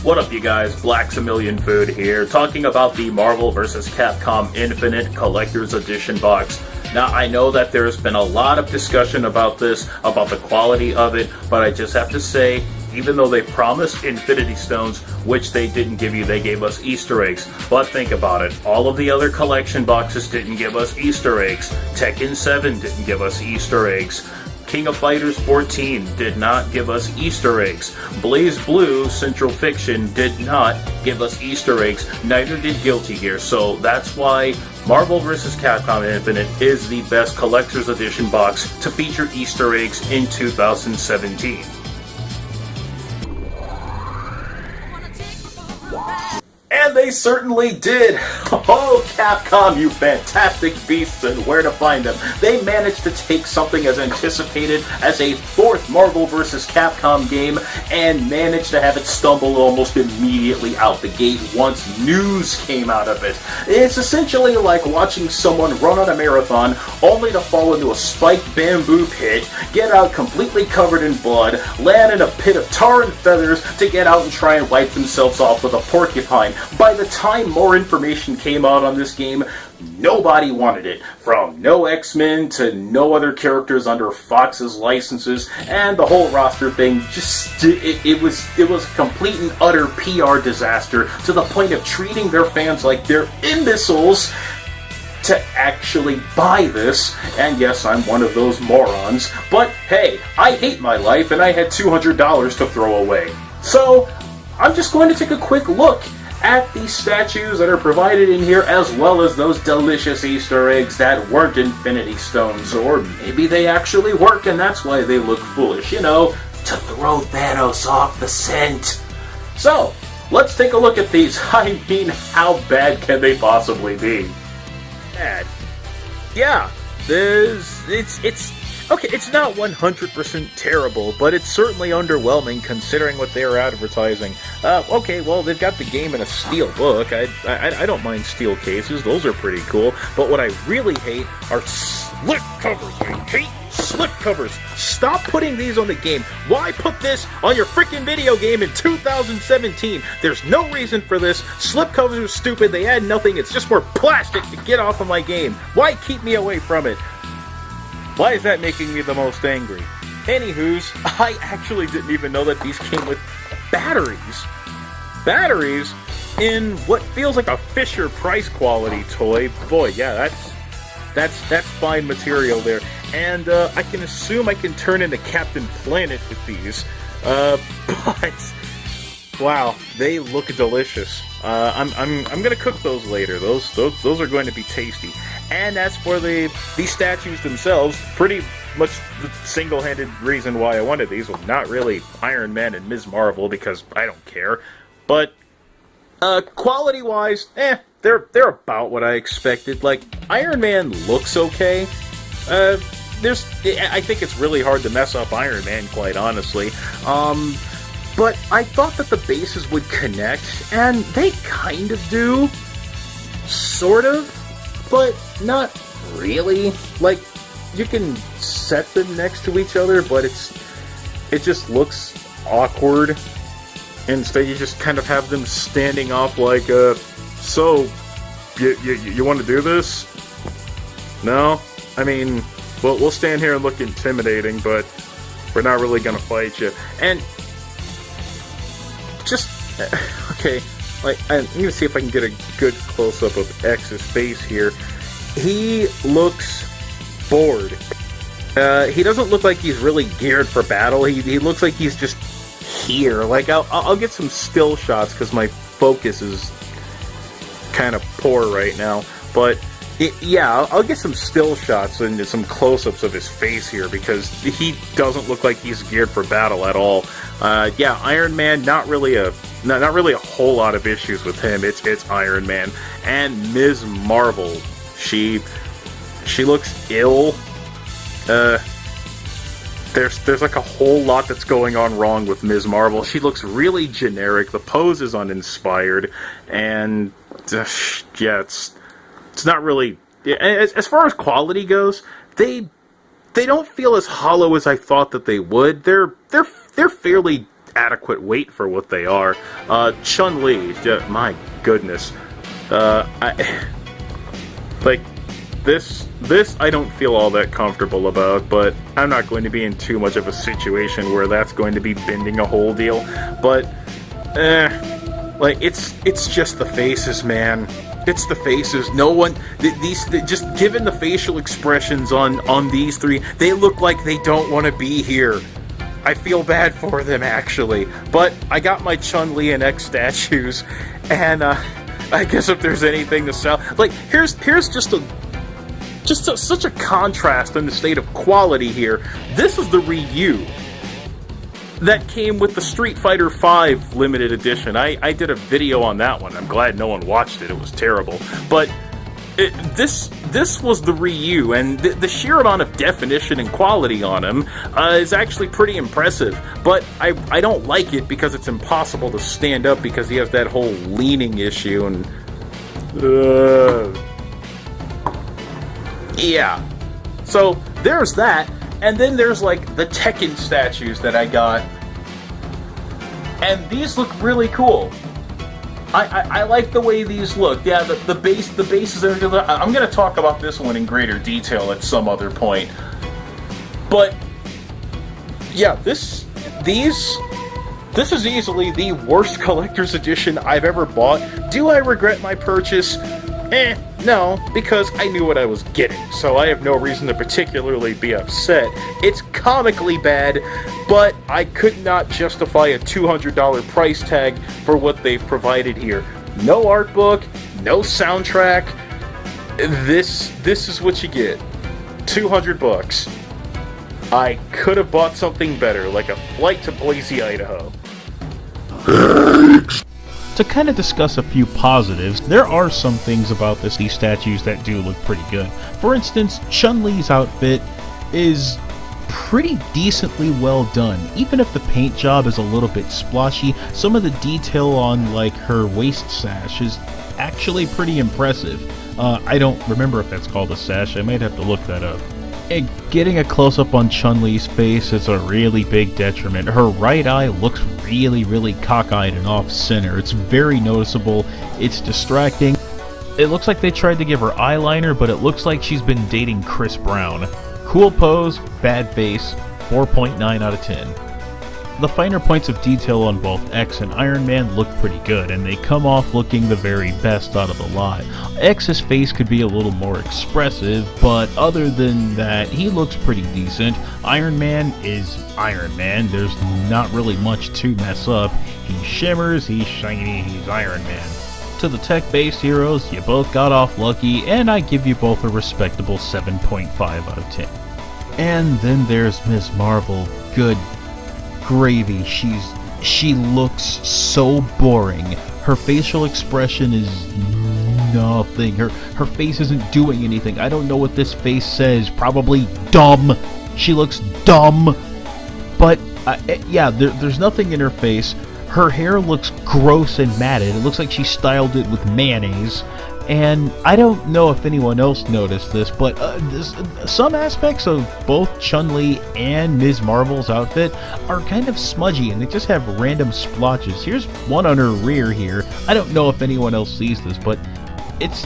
What up, you guys? Maximilian Dood here, talking about the Marvel vs. Capcom Infinite Collector's Edition box. Now, I know that there's been a lot of discussion about this, about the quality of it, but I just have to say, even though they promised Infinity Stones, which they didn't give you, they gave us Easter eggs. But think about it, all of the other collection boxes didn't give us Easter eggs. Tekken 7 didn't give us Easter eggs. King of Fighters 14 did not give us Easter eggs. Blaze Blue Central Fiction did not give us Easter eggs. Neither did Guilty Gear. So that's why Marvel vs. Capcom Infinite is the best collector's edition box to feature Easter eggs in 2017. And they certainly did! Oh, Capcom, you fantastic beasts, and where to find them. They managed to take something as anticipated as a fourth Marvel vs. Capcom game and managed to have it stumble almost immediately out the gate once news came out of it. It's essentially like watching someone run on a marathon only to fall into a spiked bamboo pit, get out completely covered in blood, land in a pit of tar and feathers to get out and try and wipe themselves off with a porcupine. By the time more information came out on this game, nobody wanted it. From no X-Men to no other characters under Fox's licenses, and the whole roster thing it was a complete and utter PR disaster to the point of treating their fans like they're imbeciles to actually buy this. And yes, I'm one of those morons, but hey, I hate my life and I had $200 to throw away. So, I'm just going to take a quick look at the statues that are provided in here, as well as those delicious Easter eggs that weren't Infinity Stones, or maybe they actually work and that's why they look foolish, you know, to throw Thanos off the scent. So, let's take a look at these. I mean, how bad can they possibly be? Bad. Yeah, okay, it's not 100% terrible, but it's certainly underwhelming considering what they're advertising. Okay, well, they've got the game in a steel book. I don't mind steel cases, those are pretty cool. But what I really hate are slip covers. I hate slip covers. Stop putting these on the game. Why put this on your freaking video game in 2017? There's no reason for this. Slip covers are stupid, they add nothing, it's just more plastic to get off of my game. Why keep me away from it? Why is that making me the most angry? Anywho's, I actually didn't even know that these came with batteries. Batteries in what feels like a Fisher-Price quality toy. Boy, yeah, that's fine material there. And I can assume I can turn into Captain Planet with these. But wow, they look delicious. I'm gonna cook those later. Those are going to be tasty. And as for the statues themselves, pretty much the single-handed reason why I wanted these was not really Iron Man and Ms. Marvel, because I don't care. But quality-wise, they're about what I expected. Like, Iron Man looks okay. I think it's really hard to mess up Iron Man, quite honestly. But I thought that the bases would connect, and they kind of do. Sort of. But not really. Like, you can set them next to each other, but it just looks awkward. Instead, you just kind of have them standing off like, so, you want to do this? No? I mean, we'll stand here and look intimidating, but we're not really gonna fight you. And just, okay, like, I'm gonna see if I can get a good close-up of X's face here. He looks bored. He doesn't look like he's really geared for battle. He looks like he's just here. Like, I'll get some still shots because my focus is kind of poor right now. But yeah, I'll get some still shots and some close-ups of his face here because he doesn't look like he's geared for battle at all. Yeah, Iron Man, not really a whole lot of issues with him. It's Iron Man. And Ms. Marvel, she looks ill. There's like a whole lot that's going on wrong with Ms. Marvel. She looks really generic. The pose is uninspired, and yeah, it's not really. As far as quality goes, they don't feel as hollow as I thought that they would. They're fairly adequate weight for what they are. Chun-Li, my goodness. This I don't feel all that comfortable about, but I'm not going to be in too much of a situation where that's going to be bending a whole deal. But, it's just the faces, man. It's the faces. No one, just given the facial expressions on these three, they look like they don't want to be here. I feel bad for them, actually. But I got my Chun-Li and X statues, and I guess if there's anything to sell, here's such a contrast in the state of quality here. This is the Ryu that came with the Street Fighter V limited edition. I did a video on that one. I'm glad no one watched it. It was terrible. But this was the Ryu, and the sheer amount of definition and quality on him is actually pretty impressive. But I don't like it because it's impossible to stand up because he has that whole leaning issue, and yeah. So there's that, and then there's the Tekken statues that I got, and these look really cool. I like the way these look. Yeah, the bases are. I'm going to talk about this one in greater detail at some other point. But yeah, this is easily the worst collector's edition I've ever bought. Do I regret my purchase? No, because I knew what I was getting, so I have no reason to particularly be upset. It's comically bad, but I could not justify a $200 price tag for what they've provided here. No art book, no soundtrack. This is what you get. $200. I could have bought something better, like a flight to Boise, Idaho. To kind of discuss a few positives, there are some things about these statues that do look pretty good. For instance, Chun-Li's outfit is pretty decently well done. Even if the paint job is a little bit splotchy, some of the detail on her waist sash is actually pretty impressive. I don't remember if that's called a sash. I might have to look that up. And getting a close-up on Chun-Li's face is a really big detriment. Her right eye looks really cockeyed and off-center. It's very noticeable. It's distracting. It looks like they tried to give her eyeliner, but it looks like she's been dating Chris Brown. Cool pose, bad face, 4.9 out of 10. The finer points of detail on both X and Iron Man look pretty good, and they come off looking the very best out of the lot. X's face could be a little more expressive, but other than that, he looks pretty decent. Iron Man is Iron Man. There's not really much to mess up. He shimmers, he's shiny, he's Iron Man. To the tech-based heroes, you both got off lucky, and I give you both a respectable 7.5 out of 10. And then there's Ms. Marvel. Good gravy. She looks so boring. Her facial expression is nothing. Her face isn't doing anything. I don't know what this face says. Probably dumb. She looks dumb. But yeah, there's nothing in her face. Her hair looks gross and matted. It looks like she styled it with mayonnaise. And I don't know if anyone else noticed this, but some aspects of both Chun-Li and Ms. Marvel's outfit are kind of smudgy, and they just have random splotches. Here's one on her rear here. I don't know if anyone else sees this, but it's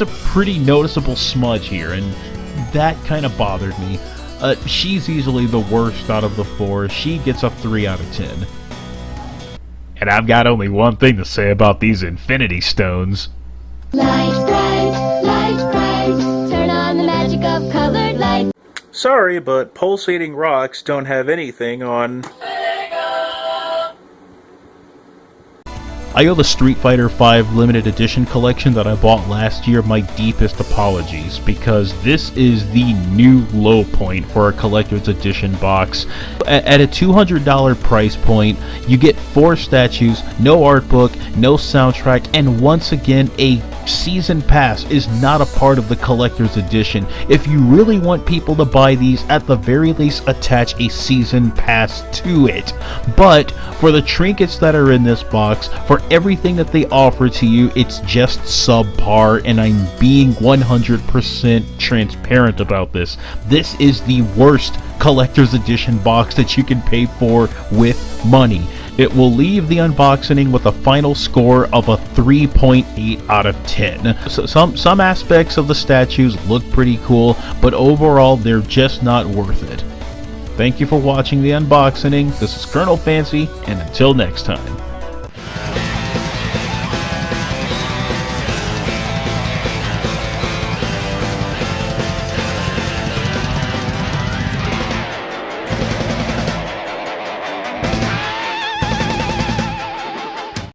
a pretty noticeable smudge here, and that kind of bothered me. She's easily the worst out of the four. She gets a 3 out of 10. And I've got only one thing to say about these Infinity Stones. Light bright, turn on the magic of colored light. Sorry, but pulsating rocks don't have anything on... I owe the Street Fighter V limited edition collection that I bought last year my deepest apologies, because this is the new low point for a collector's edition box. At a $200 price point, you get 4 statues, no art book, no soundtrack, and once again, a season pass is not a part of the collector's edition. If you really want people to buy these, at the very least attach a season pass to it. But for the trinkets that are in this box, for everything that they offer to you, it's just subpar, and I'm being 100% transparent about this. This is the worst collector's edition box that you can pay for with money. It will leave the unboxing with a final score of a 3.8 out of 10. So some aspects of the statues look pretty cool, but overall they're just not worth it. Thank you for watching the unboxing. This is Colonel Fancy, and until next time.